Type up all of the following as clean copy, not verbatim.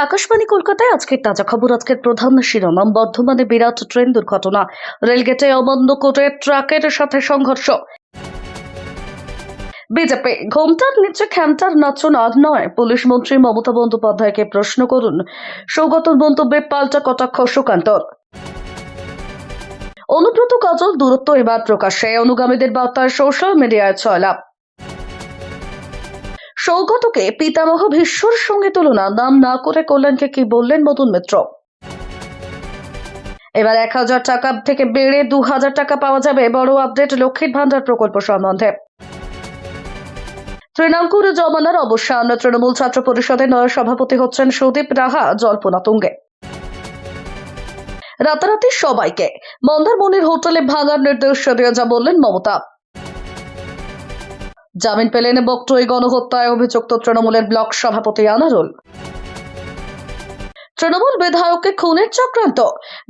আকাশবাণী কলকাতায় আজকের তাজা খবর। আজকের প্রধান শিরোনাম: বর্ধমানে বিরাট ট্রেন দুর্ঘটনা, রেলগেটে অমান্য করে ট্রাকের সাথে সংঘর্ষ। বিজেপি ঘোমটার নিচে খ্যামটার নাচনা নয়, পুলিশ মন্ত্রী মমতা বন্দ্যোপাধ্যায়কে প্রশ্ন করুন। সৌগতর মন্তব্যে পাল্টা কটাক্ষ সুকান্তর। অনুব্রত কাজল দূরত্ব এবার প্রকাশ্যে, অনুগামীদের বার্তায় সোশ্যাল মিডিয়ায় ছয়লাভ। সৌগতকে পিতামহ ভীষ্মর সঙ্গে তুলনা, নাম না করে কল্যাণকে কি বললেন মদন মিত্র। এবার ১,০০০ টাকা থেকে বেড়ে ২,০০০ টাকা পাওয়া যাবে, বড় আপডেট লক্ষ্মীর ভান্ডার প্রকল্প সম্বন্ধে। তৃণাঙ্কুর জমানার অবসান, তৃণমূল ছাত্র পরিষদের নয়া সভাপতি হচ্ছেন সুদীপ রাহা, জল্পনা তুঙ্গে। রাতারাতি সবাইকে মন্দারমণির হোটেলে ভাঙার নির্দেশ দিয়ে যা বললেন মমতা। জামিন পেলেন বকটুই গণহত্যায় অভিযুক্ত তৃণমূলের ব্লক সভাপতি আনারুল। তৃণমূল বিধায়ককে খুনের চক্রান্ত,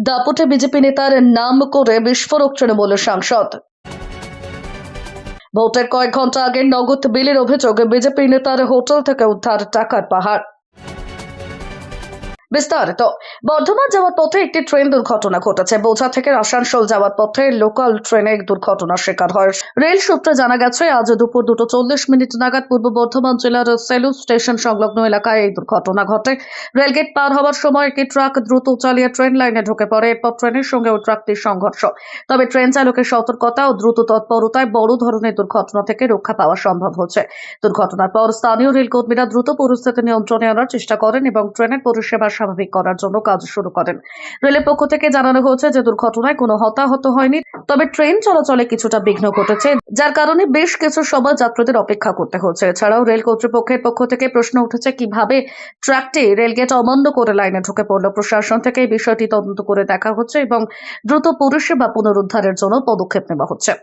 দাপুটে বিজেপি নেতার নাম করে বিস্ফোরক তৃণমূল সাংসদ। ভোটের কয়েক ঘন্টা আগে নগদ বিলের অভিযোগে বিজেপি নেতার হোটেল থেকে উদ্ধার টাকার পাহাড়। বিস্তারিত। বর্ধমান যাওয়ার পথে একটি ট্রেন দুর্ঘটনা ঘটেছে। বোঝা থেকে আসানসোল যাওয়ার পথে লোকাল ট্রেনে দুর্ঘটনার শিকার হয়। রেল সূত্রে জানা গেছে, আজ দুপুর 2:40 নাগাদ পূর্ব বর্ধমান জেলার সেলু স্টেশন সংলগ্ন এলাকায় এই দুর্ঘটনা ঘটে। রেলগেট পার হওয়ার সময় একটি ট্রাক দ্রুত চালিয়ে ট্রেন লাইনে ঢুকে পড়ে। এরপর ট্রেনের সঙ্গে ওই ট্রাকটির সংঘর্ষ। তবে ট্রেন চালকের সতর্কতা ও দ্রুত তৎপরতায় বড় ধরনের দুর্ঘটনা থেকে রক্ষা পাওয়া সম্ভব হচ্ছে। দুর্ঘটনার পর স্থানীয় রেলকর্মীরা দ্রুত পরিস্থিতি নিয়ন্ত্রণে আনার চেষ্টা করেন এবং ট্রেনের পরিষেবা স্বাভাবিক করার জন্য কাজ শুরু করেন। রেলের পক্ষ থেকে জানানো হয়েছে যে দুর্ঘটনায় কোনো হতাহত হয়নি, তবে ট্রেন চলাচলে কিছুটা বিঘ্ন ঘটেছে, যার কারণে বেশ কিছু সময় যাত্রীদের অপেক্ষা করতে হচ্ছে। এছাড়াও রেল কর্তৃপক্ষের পক্ষ থেকে প্রশ্ন উঠেছে, কিভাবে ট্রাকটি রেলগেট অমান্য করে লাইনে ঢুকে পড়ল। প্রশাসন থেকে এই বিষয়টি তদন্ত করে দেখা হচ্ছে এবং দ্রুত পরিষেবা পুনরুদ্ধারের জন্য পদক্ষেপ নেওয়া হচ্ছে।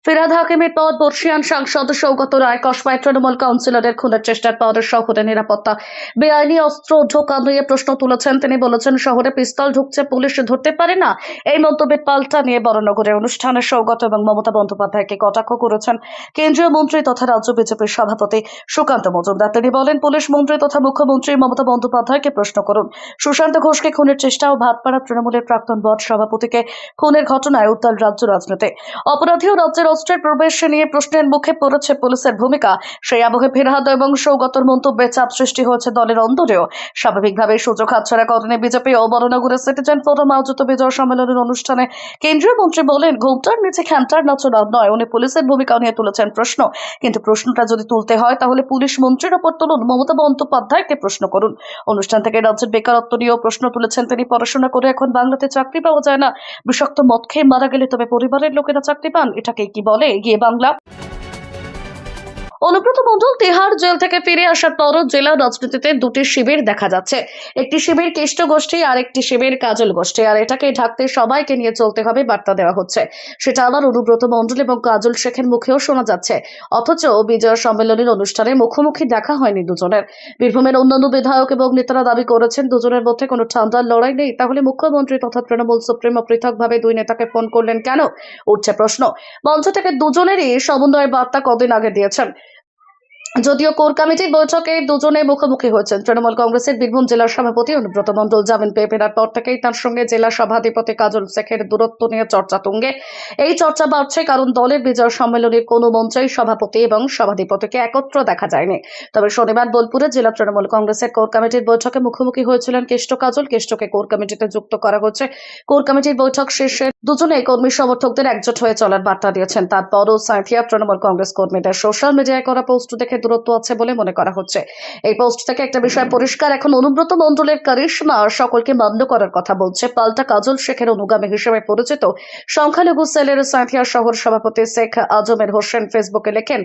ফিরহাদ হাকিমের পর বর্ষিয়ান সাংসদ সৌগত রায় কসবায় তৃণমূল কাউন্সিলরের খুনের চেষ্টার পর শহরে নিরাপত্তা, বেআইনি অস্ত্র ঢোকা নিয়ে প্রশ্ন তুলেছেন। তিনি বলেছেন, শহরে পিস্তল ঢুকছে, পুলিশ ধরতে পারে না। এই মন্তব্যের পাল্টা নিয়ে বরানগরের অনুষ্ঠানে সৌগত এবং মমতা বন্দ্যোপাধ্যায়কে কটাক্ষ করেছেন কেন্দ্রীয় মন্ত্রী তথা রাজ্য বিজেপির সভাপতি সুকান্ত মজুমদার। তিনি বলেন, পুলিশ মন্ত্রী তথা মুখ্যমন্ত্রী মমতা বন্দ্যোপাধ্যায়কে প্রশ্ন করুন। সুশান্ত ঘোষকে খুনের চেষ্টা ও ভাটপাড়া তৃণমূলের প্রাক্তন ওয়ার্ড সভাপতিকে খুনের ঘটনায় উত্তাল রাজ্য রাজনীতি। অপরাধী ও রাজ্যের অস্ত্রের প্রবেশ নিয়ে প্রশ্নের মুখে পড়েছে পুলিশের ভূমিকা। সেই আবহে ফিরহাদ এবং সৌগতর মন্তব্যে চাপ সৃষ্টি হয়েছে দলের অন্তরেও। স্বাভাবিকভাবে সুযোগ হাতছাড়া করেনি বিজেপি ও বরানগরের সিটিজেন ফোরাম আয়োজিত বিজয় সম্মেলনের অনুষ্ঠানে কেন্দ্রীয় মন্ত্রী বলেন, ঘোমটার নিচে খ্যামটার নাচনা নয়। উনি পুলিশের ভূমিকা নিয়ে তুলেছেন প্রশ্ন, কিন্তু প্রশ্নটা যদি তুলতে হয় তাহলে পুলিশ মন্ত্রীর ওপর তুলুন, মমতা বন্দ্যোপাধ্যায়কে প্রশ্ন করুন। অনুষ্ঠান থেকে রাজ্যের বেকারত্ব নিয়েও প্রশ্ন তুলেছেন তিনি। পড়াশোনা করে এখন বাংলাতে চাকরি পাওয়া যায় না, বিষাক্ত মদ খেয়ে মারা গেলে তবে পরিবারের লোকেরা চাকরি পান, এটাকে কি বলে এগিয়ে বাংলা? অনুব্রত মণ্ডল তিহার জেল থেকে ফিরে আসার পরও জেলা রাজনীতিতে দুটি শিবির দেখা যাচ্ছে। একটি শিবির কেষ্ট গোষ্ঠী আর একটি শিবির কাজল গোষ্ঠী, আর এটাকে ঢাকতে সবাইকে নিয়ে চলতে হবে বার্তা দেওয়া হচ্ছে। সেটা আবার অনুব্রত মণ্ডল এবং কাজল শেখের মুখেও শোনা যাচ্ছে। অথচ বিজয় সম্মেলনের অনুষ্ঠানে মুখোমুখি দেখা হয়নি দুজনের। বীরভূমের অন্যান্য বিধায়ক এবং নেতারা দাবি করেছেন, দুজনের মধ্যে কোনো ঠান্ডার লড়াই নেই। তাহলে মুখ্যমন্ত্রী তথা তৃণমূল সুপ্রিমো পৃথকভাবে দুই নেতাকে ফোন করলেন কেন, উঠছে প্রশ্ন। মঞ্চ থেকে দুজনেরই সমন্বয়ের বার্তা কদিন আগে দিয়েছেন। যদিও কোর কমিটির বৈঠকে দুজনে মুখোমুখি হয়েছেন। তৃণমূল কংগ্রেসের বীরভূম জেলার সভাপতি অনুব্রত মণ্ডল জামিন পেয়ে ফেরার পর থেকেই তার সঙ্গে জেলা সভাধিপতি কাজল শেখের দূরত্ব নিয়ে চর্চা তুঙ্গে। এই চর্চা বাড়ছে কারণ দলের বিজয় সম্মেলনের কোনো মঞ্চেই সভাপতি এবং সভাধিপতিকে একত্র দেখা যায়নি। তবে শনিবার বোলপুরে জেলা তৃণমূল কংগ্রেসের কোর কমিটির বৈঠকে মুখোমুখি হয়েছিলেন কেষ্ট কাজল। কেষ্টকে কোর কমিটিতে যুক্ত করা হচ্ছে। কোর কমিটির বৈঠক শেষে দুজনে কর্মী সমর্থকদের একজোট হয়ে চলার বার্তা দিয়েছেন। তারপরও সাঁথিয়া তৃণমূল কংগ্রেস কর্মীদের সোশ্যাল মিডিয়ায় করা পোস্ট দেখে দূরত্ব আছে বলে মনে করা হচ্ছে। এই পোস্ট থেকে একটা বিষয় পরিষ্কার, এখন অনুব্রত মণ্ডলের কারিশমা সকলকে মান্য করার কথা বলছে। পাল্টা কাজল শেখের অনুগামী হিসেবে পরিচিত সংখ্যালঘু সেলের সাঁথিয়া শহর সভাপতি শেখ আজমের হোসেন ফেসবুকে লেখেন,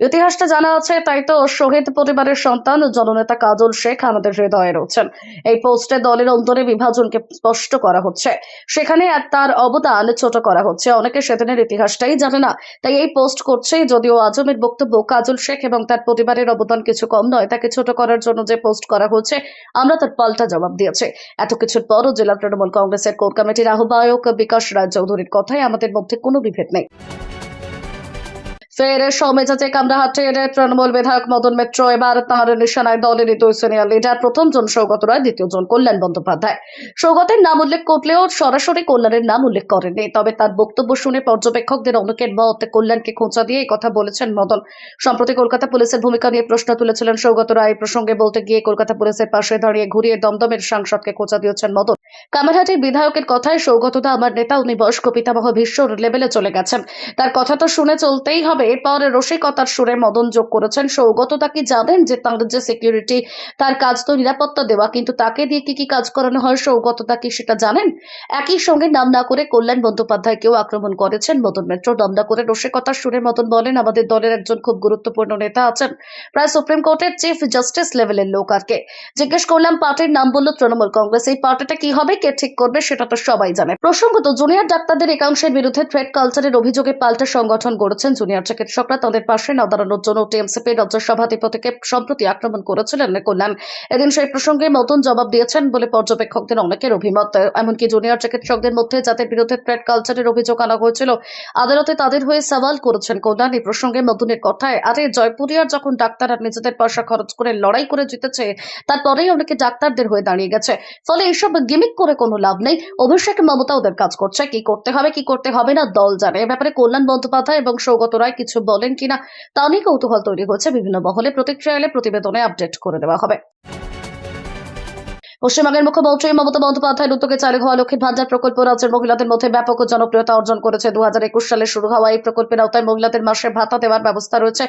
ইতিহাসটা জানা আছে, তাই তো শহীদ পরিবারের সন্তান জননেতা কাজল শেখ আমাদের হৃদয়ে রয়েছেন। এই পোস্টে দলের অন্তরে বিভাজনকে স্পষ্ট করা হচ্ছে, সেখানে তার অবদান ছোট করা হচ্ছে। অনেকে সেদিনের ইতিহাসটাই জানে না, তাই এই পোস্ট করছে। যদিও আজমের বক্তব্য, কাজল শেখ এবং তার পরিবারের অবদান কিছু কম নয়, তাকে ছোট করার জন্য যে পোস্ট করা হচ্ছে আমরা তার পাল্টা জবাব দিয়েছি। এত কিছুর পরও জেলা তৃণমূল কংগ্রেসের কোর কমিটির আহ্বায়ক বিকাশ রায় চৌধুরীর কথায় আমাদের মধ্যে কোনো বিভেদ নেই। ফের সৌমেজাজে কামরাহাটের তৃণমূল বিধায়ক মদন মিত্র এবার তাঁর নিশানায় দলেরই দুই সিনিয়র লিডার, প্রথম জন সৌগত রায়, দ্বিতীয় জন কল্যাণ বন্দ্যোপাধ্যায়। সৌগতের নাম উল্লেখ করলেও সরাসরি কল্যাণের নাম উল্লেখ করেননি, তবে তার বক্তব্য শুনে পর্যবেক্ষকদের অনেকের মত কল্যাণকে খোঁচা দিয়ে কথা বলেছেন মদন। সম্প্রতি কলকাতা পুলিশের ভূমিকা নিয়ে প্রশ্ন তুলেছিলেন সৌগত রায়। প্রসঙ্গে বলতে গিয়ে কলকাতা পুলিশের পাশে দাঁড়িয়ে ঘুরিয়ে দমদমের সাংসদকে খোঁচা দিয়েছেন মদন। কামারহাটির বিধায়কের কথায় সৌগতদা আমার নেতা, উনি বয়স্ক পিতামহ বিশ্বর লেভেলে চলে গেছেন, তার কথা তো শুনে চলতেই হবে। এরপর রসিকতার সুরে মদন যোগ করেছেন, সৌগতদা কি জানেন যে তার যে সিকিউরিটি, তার কাজ তো নিরাপত্তা দেওয়া, কিন্তু তাকে দিয়ে কি কি কাজ করানো হয় সৌগতদা কি সেটা জানেন? একই সঙ্গে নাম না করে কল্যাণ বন্দ্যোপাধ্যায়কেও আক্রমণ করেছেন মদন মিত্র। দমদা করে রসিকতার সুরে মদন বলেন, আমাদের দলের একজন খুব গুরুত্বপূর্ণ নেতা আছেন, প্রায় সুপ্রিম কোর্টের চিফ জাস্টিস লেভেলের লোক। আর কে জিজ্ঞেস করলাম, পার্টির নাম বলল তৃণমূল কংগ্রেস। এই পার্টিটা কি হবে, কে ঠিক করবে সেটা তো সবাই জানে। প্রসঙ্গত, জুনিয়র ডাক্তারদের একাংশের বিরুদ্ধে থ্রেড কালচারের অভিযোগে পাল্টা সংগঠন গড়েছেন জুনিয়র চিকিৎসকরা। তাদের পাশে না দাঁড়ানোর জন্য টিএমসিপি রাজ্য সভাধিপতিকে সম্প্রতি আক্রমণ করেছিলেন কল্যাণ। এদিন সেই প্রসঙ্গে মদন জবাব দিয়েছেন বলে পর্যবেক্ষকদের অনেকের অভিমত। এমনকি জুনিয়র চিকিৎসকদের মধ্যে যাদের বিরুদ্ধে থ্রেড কালচারের অভিযোগ আনা হয়েছিল আদালতে, তাদের হয়ে সওয়াল করেছেন কল্যাণ। এই প্রসঙ্গে মদনের কথায়, আরে জয়পুরিয়ার যখন ডাক্তাররা নিজেদের পয়সা খরচ করে লড়াই করে জিতেছে, তারপরেই অনেকে ডাক্তারদের হয়ে দাঁড়িয়ে গেছে। ফলে এইসব গিমিক করে কোনো লাভ নেই। অভিষেক মমতা ওদের কাজ করছে, কি করতে হবে কি করতে হবে না দল জানে। এ ব্যাপারে কল্যাণ বন্দ্যোপাধ্যায় এবং সৌগত রায় কিছু বলেন কিনা তা নিয়ে কৌতূহল তৈরি হয়েছে বিভিন্ন মহলে। প্রতিক্রিয়া এলে প্রতিবেদনে আপডেট করে দেওয়া হবে। পশ্চিমবঙ্গের মুখ্যমন্ত্রী মমতা বন্দ্যোপাধ্যায়ের উদ্যোগে চালু হওয়া লক্ষ্মীর ভান্ডার প্রকল্প রাজ্যের মহিলাদের মধ্যে ব্যাপক জনপ্রিয়তা অর্জন করেছে। 2021 সালে শুরু হওয়া এই প্রকল্পের আওতায় মহিলাদের মাসে ভাতা দেওয়ার ব্যবস্থা রয়েছে।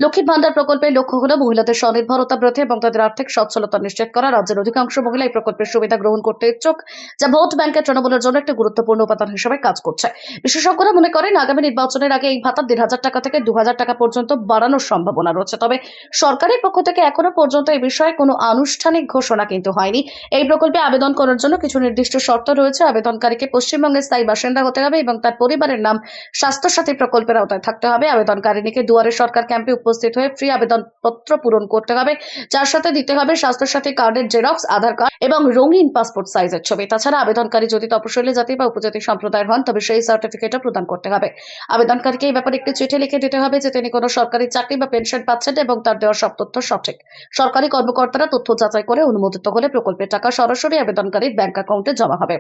লক্ষ্মীর ভান্ডার প্রকল্পের লক্ষ্য হল মহিলাদের স্বনির্ভরতা বৃদ্ধি এবং তাদের আর্থিক সচ্ছলতা নিশ্চিত করা। রাজ্যের অধিকাংশ মহিলা এই প্রকল্পের সুবিধা গ্রহণ করতে ইচ্ছুক, যা ভোট ব্যাংকের তৃণমূলের জন্য একটি গুরুত্বপূর্ণ উপাদান হিসেবে কাজ করছে। বিশেষজ্ঞরা মনে করেন, আগামী নির্বাচনের আগে এই ভাতা 1,500 টাকা থেকে 2,000 টাকা পর্যন্ত বাড়ানোর সম্ভাবনা রয়েছে। তবে সরকারের পক্ষ থেকে এখনো পর্যন্ত এই বিষয়ে কোনো আনুষ্ঠানিক ঘোষণা কিন্তু হয়নি। এই প্রকল্পে আবেদন করার জন্য কিছু নির্দিষ্ট শর্ত রয়েছে। আবেদনকারীকে পশ্চিমবঙ্গের স্থায়ী বাসিন্দা হতে হবে এবং তার পরিবারের নাম স্বাস্থ্য সাথী প্রকল্পের আওতায় থাকতে হবে। আবেদনকারীকে দুয়ারে সরকার ক্যাম্পে উপস্থিত হয়ে ফ্রি আবেদনপত্র পূরণ করতে হবে, যার সাথে দিতে হবে স্বাস্থ্য সাথী কার্ডের জেরক্স, আধার কার্ড এবং রঙিন পাসপোর্ট সাইজের ছবি। তাছাড়া আবেদনকারী যদি তপশিলি জাতি বা উপজাতি সম্প্রদায়ের হন, তবে সেই সার্টিফিকেটও প্রদান করতে হবে। আবেদনকারীকে এই ব্যাপারে একটি চিঠি লিখে দিতে হবে যে তিনি কোনো সরকারি চাকরি বা পেনশন পাচ্ছেন এবং তার দেওয়া সব তথ্য সঠিক। সরকারি কর্মকর্তারা তথ্য যাচাই করে অনুমোদিত হলে প্রকল্পের টাকা সরাসরি আবেদনকারীর ব্যাংক অ্যাকাউন্টে জমা হবে।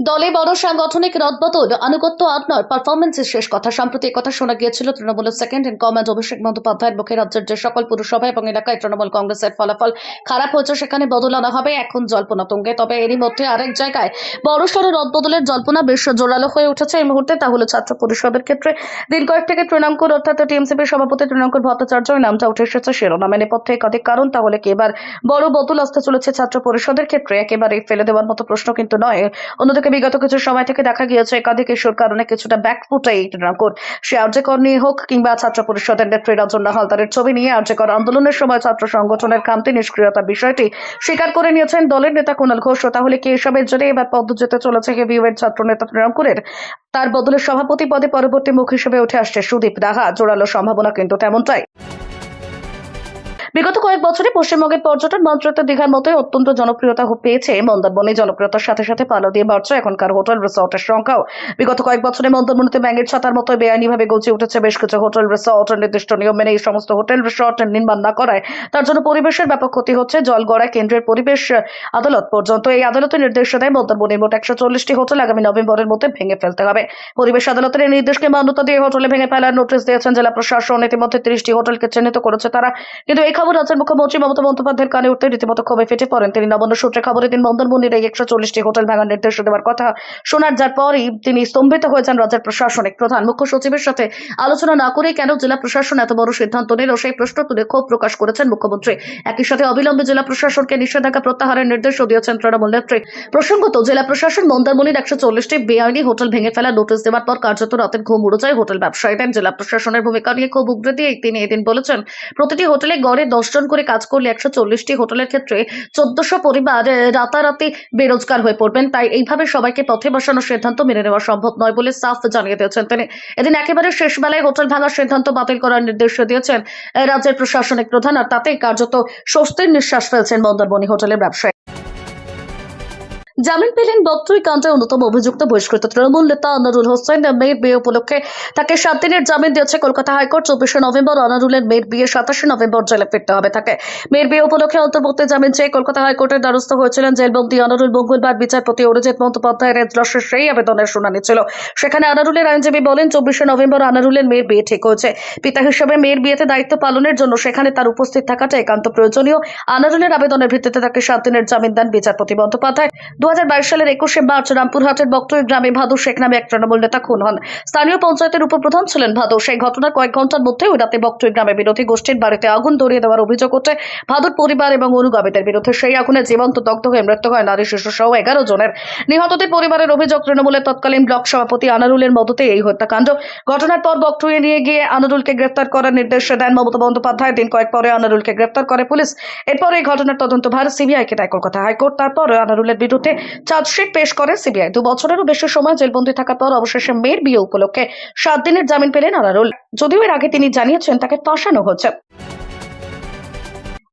দলে বড় সাংগঠনিক রদবদল, আনুগত্য আর নয়, পারফরমেন্সের শেষ কথা। সম্প্রতি কথা শোনা গিয়েছিল তৃণমূলের সেকেন্ড ইন কমান্ড অভিষেক বন্দ্যোপাধ্যায়ের মুখে। রাজ্যের যে সকল পুরসভা এবং এলাকায় তৃণমূল কংগ্রেসের ফলাফল খারাপ হয়েছে, সেখানে বদল আনা হবে, এখন জল্পনা তুঙ্গে। তবে এরই মধ্যে আরেক জায়গায় বড়সড় রদবদলের জল্পনা বেশ জোরালো হয়ে উঠেছে এই মুহূর্তে। তা হলো ছাত্র পরিষদের ক্ষেত্রে। দিন কয়েক থেকে তৃণাঙ্কুর অর্থাৎ টিএমসিপির সভাপতি তৃণাঙ্কুর ভট্টাচার্য নামটা উঠে এসেছে শিরোনামে। নেপথ্যে একাধিক কারণ। তাহলে কি এবার বড় বদল আসতে চলেছে ছাত্র পরিষদের ক্ষেত্রে? একেবারে ফেলে দেওয়ার মতো প্রশ্ন কিন্তু নয়। অন্যদিকে বিগত কিছু সময় থেকে দেখা গিয়েছে একাধিক ইস্যুর কারণে কিছুটা ব্যাকফুটে তৃণমূল। সে আরজেকর নিয়ে হোক কিংবা ছাত্র পরিষদের নেত্রী রাজন্না হালদারের ছবি নিয়ে আরজেকর আন্দোলনের সময় ছাত্র সংগঠনের খামতি নিষ্ক্রিয়তার বিষয়টি স্বীকার করে নিয়েছেন দলের নেতা কুণাল ঘোষ। তাহলে কি এসবের জন্য এবার পদ্ম যেতে চলেছে হেভিওয়েট ছাত্র নেতা তৃণমূলের? তার বদলে সভাপতি পদে পরবর্তী মুখ হিসেবে উঠে আসছে সুদীপ রাহা। জোরালো সম্ভাবনা কিন্তু তেমনটাই। বিগত কয়েক বছরে পশ্চিমবঙ্গের পর্যটন মন্ত্রিত্ব দীঘার মতোই অত্যন্ত জনপ্রিয়তা পেয়েছে মন্দারমণি। জনপ্রিয়তার সাথে সাথে পালা দিয়ে বাড়ছে এখনকার হোটেল রিসর্টের সংখ্যাও। বিগত কয়েক বছরে মন্দারমণিতে ব্যাঙের ছাতার মতো বেআইনিভাবে গড়ে উঠেছে বেশ কিছু হোটেল রিসর্ট। নির্দিষ্ট নিয়ম মেনে এই সমস্ত হোটেল রিসর্ট নির্মাণ না করায় তার জন্য পরিবেশের ব্যাপক ক্ষতি হচ্ছে। জল গড়ায় কেন্দ্রের পরিবেশ আদালত পর্যন্ত। এই আদালতের নির্দেশ দেয় মন্দারমণির মোট 140টি হোটেল আগামী নভেম্বরের মধ্যে ভেঙে ফেলতে হবে। পরিবেশ আদালতের এই নির্দেশকে মান্যতা দিয়ে হোটেলে ভেঙে ফেলার নোটিশ দিয়েছেন জেলা প্রশাসন। ইতিমধ্যে 30টি হোটেলকে চিহ্নিত করেছে তারা। কিন্তু এই খবর রাজ্যের মুখ্যমন্ত্রী মমতা বন্দ্যোপাধ্যায়ের কানে উঠতে রীতিমতো ক্ষোভে ফেটে পড়েন তিনি। নবান্ন সূত্রে খবরের দিন মন্দারমণির এই 140টি হোটেল ভাঙার নির্দেশ দেওয়ার কথা শোনার যার পরই তিনি স্তম্ভিত হয়েছেন। রাজ্যের প্রশাসনিক প্রধান মুখ্য সচিবের সাথে আলোচনা না করে কেন জেলা প্রশাসন এত বড় সিদ্ধান্ত নিল, সেই প্রশ্ন তুলে ক্ষোভ প্রকাশ করেছেন মুখ্যমন্ত্রী। একই সাথে অবিলম্বে জেলা প্রশাসনকে নিষেধাজ্ঞা প্রত্যাহারের নির্দেশও দিয়েছেন তৃণমূল নেত্রী। প্রসঙ্গত, জেলা প্রশাসন মন্দারমণির 140টি বেআইনি হোটেল ভেঙে ফেলার নোটিশ দেওয়ার পর কার্যত রাতের ঘুম উড়ে যায় হোটেল ব্যবসায়ীদের। জেলা প্রশাসনের ভূমিকা নিয়ে ক্ষোভ উগরে দিয়ে তিনি এদিন বলেছেন, প্রতিটি হোটেলে গড়ে 10 জন করে কাজ করলে 140টি হোটেলের ক্ষেত্রে 1400 পরিবার রাতারাতি বেরোজগার হয়ে পড়বেন। তাই এইভাবে সবাইকে পথে বসানোর সিদ্ধান্ত মেনে নেওয়া সম্ভব নয় বলে সাফ জানিয়ে দিয়েছেন তিনি। এদিন একেবারে শেষ বেলায় হোটেল ভাঙার সিদ্ধান্ত বাতিল করার নির্দেশ দিয়েছেন রাজ্যের প্রশাসনিক প্রধান। আর তাতে কার্যত স্বস্তির নিঃশ্বাস ফেলছেন মন্দারমণি হোটেলের ব্যবসায়ী। জামিন পেলেন বকটুই কাণ্ডে অন্যতম অভিযুক্ত বহিষ্কৃত তৃণমূল নেতা আনারুল হোসেন। মেয়ের বিয়ে উপলক্ষে তাকে 7 দিনের জামিন দিয়েছে কলকাতা হাইকোর্ট। 24 নভেম্বর আনারুলের মেয়ের বিয়ে, 27 নভেম্বর জেলে ফিরতে হবে তাকে। মেয়ের বিয়ে উপলক্ষে অন্তর্বর্তী জামিন চেয়ে কলকাতা হাইকোর্টের দ্বারস্থ হয়েছিলেন জেলবন্দি আনারুল। মঙ্গলবার বিচারপতি অরিজিৎ বন্দ্যোপাধ্যায়ের এজলাসে সেই আবেদনের শুনানি ছিল। সেখানে আনারুলের আইনজীবী বলেন, 24 নভেম্বর আনারুলের মেয়ের বিয়ে ঠিক হয়েছে। পিতা হিসেবে মেয়ের বিয়েতে দায়িত্ব পালনের জন্য সেখানে তার উপস্থিত থাকাটা একান্ত প্রয়োজনীয়। আনারুলের আবেদনের ভিত্তিতে তাকে 7 দিনের জামিন দেন বিচারপতি বন্দ্যোপাধ্যায়। 2022 সালের 21শে মার্চ রামপুরহাটের বকটুই গ্রামে ভাদু শেখ নামে এক তৃণমূল নেতা খুন হন। স্থানীয় পঞ্চায়েতের উপপ্রধান ছিলেন ভাদু। সেই ঘটনার কয়েক ঘন্টার মধ্যে ওই রাতে বকটুই গ্রামে বিরোধী গোষ্ঠীর বাড়িতে আগুন ধরিয়ে দেওয়ার অভিযোগ ওঠে ভাদুর পরিবার এবং অনুগামীদের বিরুদ্ধে। সেই আগুনে জীবন্ত দগ্ধ হয়ে মৃত্যু হয় নারী, শিশু সহ 11 জনের। নিহতদের পরিবারের অভিযোগ, তৃণমূলের তৎকালীন ব্লক সভাপতি আনারুলের মদতে এই হত্যাকাণ্ড। ঘটনার পর বকটুইয়ে নিয়ে গিয়ে আনারুলকে গ্রেফতার করার নির্দেশ দেন মমতা বন্দ্যোপাধ্যায়। দিন কয়েক পরে আনারুলকে গ্রেফতার করে পুলিশ। এরপর এই ঘটনার তদন্তভার সিবিআইকে দেয় কলকাতা হাইকোর্ট। তারপর আনারুলের বিরুদ্ধে চার্জশিট পেশ করে সিবিআই। 2 বছরেরও বেশি সময় জেলবন্দি থাকার পর অবশেষে মেয়ের বিয়ে উপলক্ষে 7 দিনের জামিন পেলেন আনারুল। যদিও এর আগে তিনি জানিয়েছেন তাকে ফাঁসানো হচ্ছে।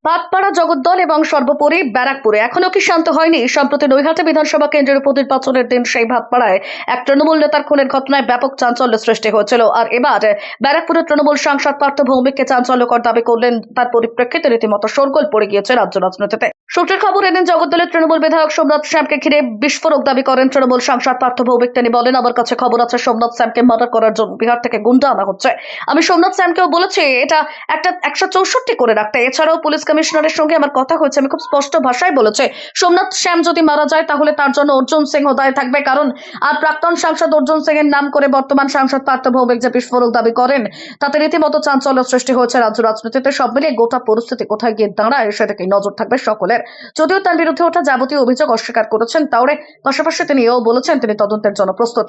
পাটপাড়া, জগদ্দল এবং সর্বোপরি ব্যারাকপুরে এখনো কি শান্ত হয়নি? সম্প্রতি নৈহাটি বিধানসভা কেন্দ্রের উপনির্বাচনের দিন সেই ভাটপাড়ায় এক তৃণমূল নেতার খুনের ঘটনায় ব্যাপক চাঞ্চল্য সৃষ্টি হয়েছিল। আর এবার ব্যারাকপুরের তৃণমূল সাংসদ পার্থ ভৌমিককে চাঞ্চল্যকর দাবি করলেন। তার পরিপ্রেক্ষিতে রীতিমতো শোরগোল পড়ে গিয়েছে রাজ্য রাজনীতিতে। সূত্রের খবর, এদিন জগদ্দলের তৃণমূল বিধায়ক সোমনাথ শ্যামকে ঘিরে বিস্ফোরক দাবি করেন তৃণমূল সাংসদ পার্থ ভৌমিক। তিনি বলেন, আমার কাছে খবর আছে সোমনাথ শ্যামকে মার্ডার করার জন্য বিহার থেকে গুন্ডা আনা হচ্ছে। আমি সোমনাথ শ্যামকেও বলেছি এটা একটা 164 করে রাখতে। এছাড়াও পুলিশ কমিশনারের সঙ্গে আমার কথা হয়েছে। আমি খুব স্পষ্ট ভাষায় বলেছি, সোমনাথ শ্যাম যদি মারা যায় তাহলে তার জন্য অর্জুন সিংহ দায় থাকবে। কারণ আর প্রাক্তন সাংসদ অর্জুন সিং এর নাম করে বর্তমান সাংসদ পার্থ ভৌমিক যে বিস্ফোরক দাবি করেন, তাতে রীতিমতো চাঞ্চল্য সৃষ্টি হয়েছে রাজ্য রাজনীতিতে। সব মিলিয়ে গোটা পরিস্থিতি কোথায় গিয়ে দাঁড়ায় সেদিকে নজর থাকবে সকলের। যদিও তার বিরুদ্ধে ওঠা যাবতীয় অভিযোগ অস্বীকার করেছেন তাওরে। পাশাপাশি তিনি এও বলেছেন তিনি তদন্তের জন্য প্রস্তুত।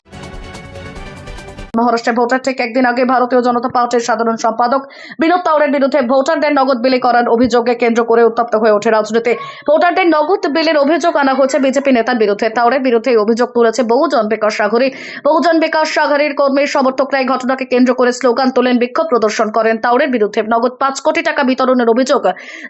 মহারাষ্ট্রে ভোটার ঠিক একদিন আগে ভারতীয় জনতা পার্টির সাধারণ সম্পাদক বিনোদ তাওরের বিরুদ্ধে ভোটারদের নগদ বিলি করার অভিযোগকে কেন্দ্র করে উত্তপ্ত হয়ে ওঠে রাজনীতি। ভোটারদের নগদ বিলের অভিযোগ আনা হয়েছে বিজেপি নেতার বিরুদ্ধে। তাওরের বিরুদ্ধে এই অভিযোগ তুলেছে বহুজন বিকাশ সাগরী। বহুজন বিকাশ সাগরীর কর্মী সমর্থকরা এই ঘটনাকে কেন্দ্র করে স্লোগান তোলেন, বিক্ষোভ প্রদর্শন করেন। তাওরের বিরুদ্ধে নগদ 5 কোটি টাকা বিতরণের অভিযোগ।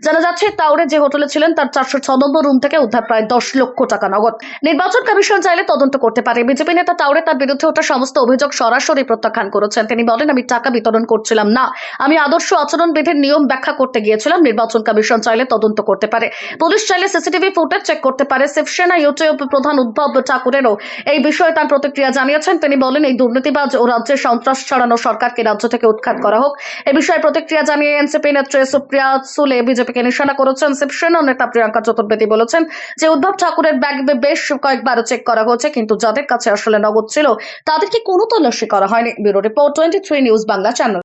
জানা যাচ্ছে, তাওরে যে হোটেলে ছিলেন তার 406 নম্বর রুম থেকে উদ্ধার প্রায় 10 লক্ষ টাকা নগদ। নির্বাচন কমিশন চাইলে তদন্ত করতে পারে। বিজেপি নেতা তাওরে তার বিরুদ্ধে ওঠা সমস্ত অভিযোগ সরাসরি প্রত্যাখ্যান করেছেন। তিনি বলেন, আমি টাকা বিতরণ করছিলাম না, আমি আদর্শ আচরণ বিধির নিয়ম ব্যাখ্যা করতে গিয়েছিলাম। নির্বাচন কমিশন চাইলে তদন্ত করতে পারে, পুলিশ চাইলে সিসিটিভি ফুটেজ চেক করতে পারে। শিবসেনা ইউটিউব প্রধান উদ্ধব ঠাকুরেরও এই বিষয়ে তার প্রতিক্রিয়া জানিয়েছেন। তিনি বলেন, এই দুর্নীতিবাজ ও রাজ্যে সন্ত্রাস ছড়ানো সরকারকে রাজ্য থেকে উৎখাত করা হোক। এ বিষয়ে প্রতিক্রিয়া জানিয়ে এনসিপি নেত্রী সুপ্রিয়া সুলে বিজেপিকে নিশানা করেছেন। শিবসেনা নেতা প্রিয়াঙ্কা চতুর্বেদী বলেছেন যে উদ্ধব ঠাকুরের ব্যাগ বেশ কয়েকবার চেক করা হয়েছে, কিন্তু যাদের কাছে আসলে নগদ ছিল তাদেরকে কোনো তল্লাশি করা হয়নি। Bureau report 23 news Bangla channel.